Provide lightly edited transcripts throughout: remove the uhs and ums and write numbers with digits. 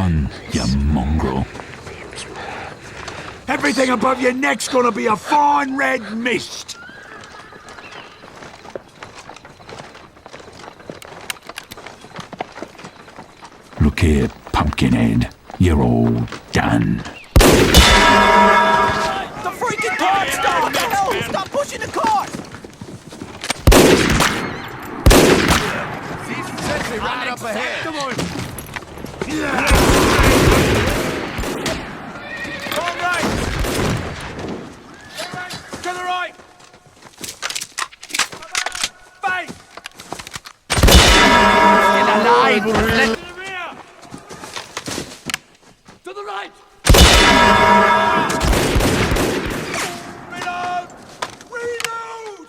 on, you mongrel. Everything above your neck's gonna be a fine red mist. Look here, Pumpkinhead. You're all done. The freaking cart! Stop! What the hell? Stop pushing the cart! Sentry running up ahead. Come on. All right. To the right. Bang. Get alive! To the right. Reload. Reload.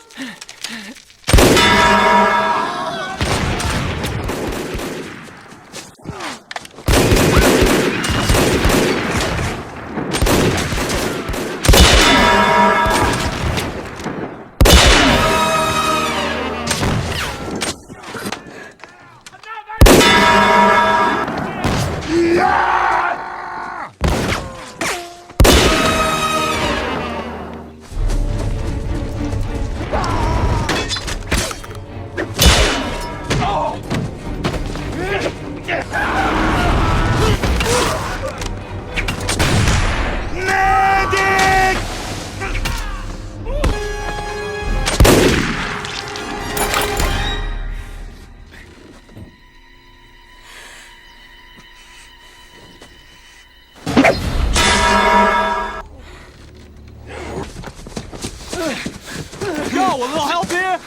Yo, a little help here?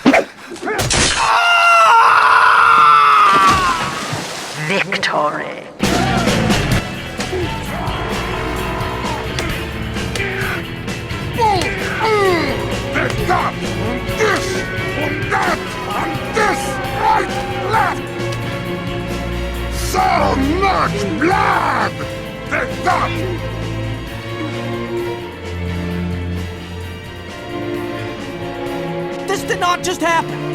Victory. There's that, this, and that, and this, right, left. So much blood. There's that. This did not just happen.